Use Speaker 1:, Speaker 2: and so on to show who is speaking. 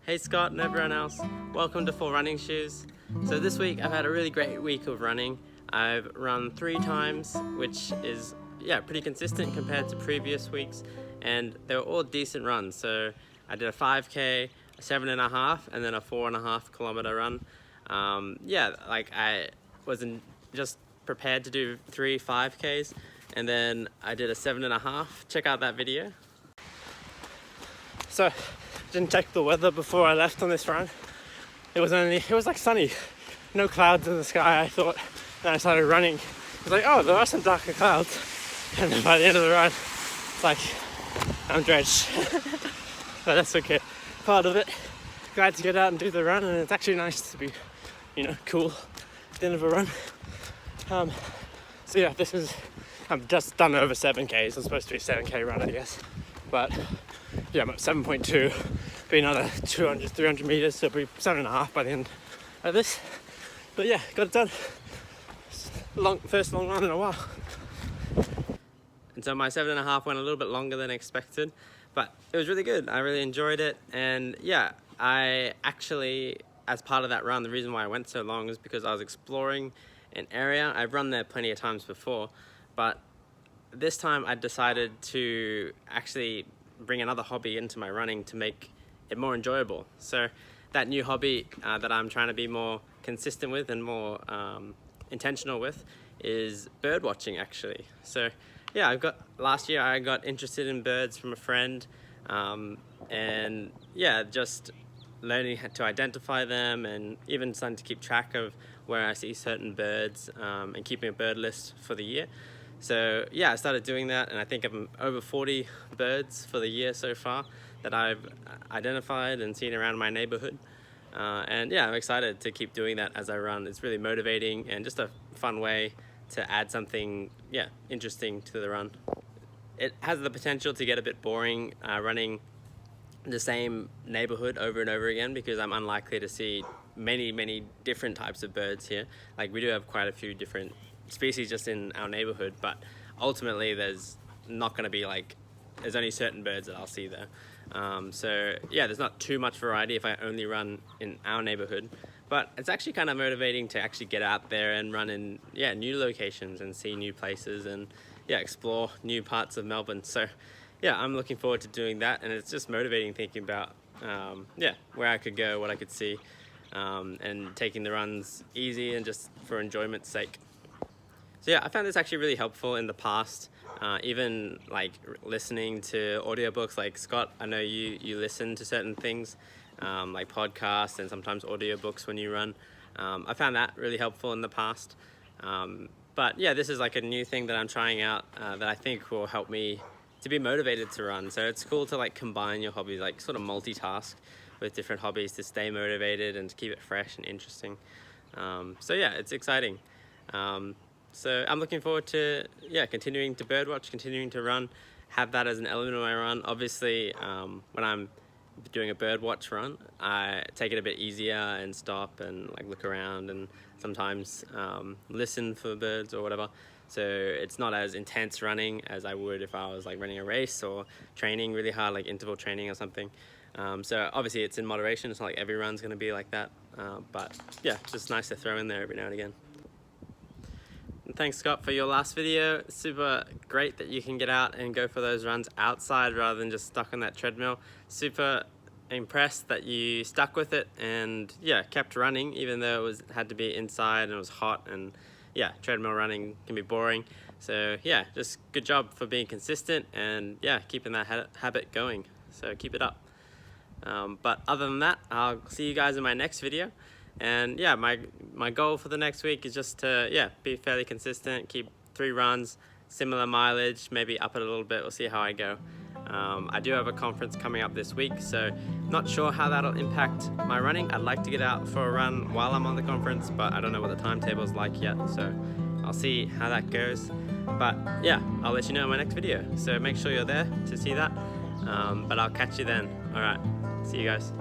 Speaker 1: Hey Scott and everyone else, welcome to For Running Shoes. So this week I've had a really great week of running. I've run 3 times, which is pretty consistent compared to previous weeks, and they were all decent runs. So I did a 5k, a 7.5, and then a 4.5 kilometer run. I wasn't just prepared to do 3 5ks, and then I did a 7.5. Check out that video. So didn't check the weather before I left on this run. It was like sunny, no clouds in the sky. I thought, then I started running. I was like, oh, there are some darker clouds. And then by the end of the run, it's like, I'm drenched. But that's okay, part of it. Glad to get out and do the run, and it's actually nice to be, cool at the end of a run. I'm just done over 7Ks. It's supposed to be a 7K run, I guess. But yeah, I'm at 7.2, be another 200, 300 meters, so it'll be 7.5 by the end of this. But yeah, got it done. First long run in a while. And so my 7.5 went a little bit longer than expected, but it was really good. I really enjoyed it. And yeah, I actually, as part of that run, the reason why I went so long is because I was exploring an area. I've run there plenty of times before, but this time I decided to actually bring another hobby into my running to make it more enjoyable. So that new hobby that I'm trying to be more consistent with and more intentional with is bird watching, actually. So yeah, last year I got interested in birds from a friend, and yeah, just learning how to identify them and even starting to keep track of where I see certain birds, and keeping a bird list for the year. So yeah, I started doing that, and I think I'm over 40 birds for the year so far that I've identified and seen around my neighborhood. And yeah, I'm excited to keep doing that as I run. It's really motivating and just a fun way to add something, interesting to the run. It has the potential to get a bit boring running the same neighborhood over and over again, because I'm unlikely to see many different types of birds here. Like, we do have quite a few different species just in our neighborhood, but ultimately there's not going to be there's only certain birds that I'll see there. So yeah, there's not too much variety if I only run in our neighborhood, but it's actually kind of motivating to actually get out there and run in new locations and see new places and explore new parts of Melbourne. So yeah, I'm looking forward to doing that, and it's just motivating thinking about where I could go, what I could see, and taking the runs easy and just for enjoyment's sake. So yeah, I found this actually really helpful in the past, even listening to audiobooks. Like Scott, I know you listen to certain things, like podcasts and sometimes audiobooks when you run. I found that really helpful in the past. But yeah, this is a new thing that I'm trying out that I think will help me to be motivated to run. So it's cool to combine your hobbies, sort of multitask with different hobbies to stay motivated and to keep it fresh and interesting. So yeah, it's exciting. So I'm looking forward to continuing to birdwatch, continuing to run, have that as an element of my run. Obviously, when I'm doing a birdwatch run, I take it a bit easier and stop and look around and sometimes listen for birds or whatever. So it's not as intense running as I would if I was running a race or training really hard, like interval training or something. So obviously it's in moderation. It's not like every run's going to be like that. But yeah, just nice to throw in there every now and again. And thanks, Scott, for your last video. Super great that you can get out and go for those runs outside rather than just stuck on that treadmill. Super impressed that you stuck with it and kept running even though it had to be inside and it was hot, and treadmill running can be boring. So yeah, just good job for being consistent and keeping that habit going. So keep it up. But other than that, I'll see you guys in my next video. And my goal for the next week is just to be fairly consistent, keep 3 runs, similar mileage, maybe up it a little bit. We'll see how I go. I do have a conference coming up this week, so not sure how that'll impact my running. I'd like to get out for a run while I'm on the conference, but I don't know what the timetable's like yet, so I'll see how that goes. But yeah, I'll let you know in my next video, so make sure you're there to see that. But I'll catch you then. Alright, see you guys.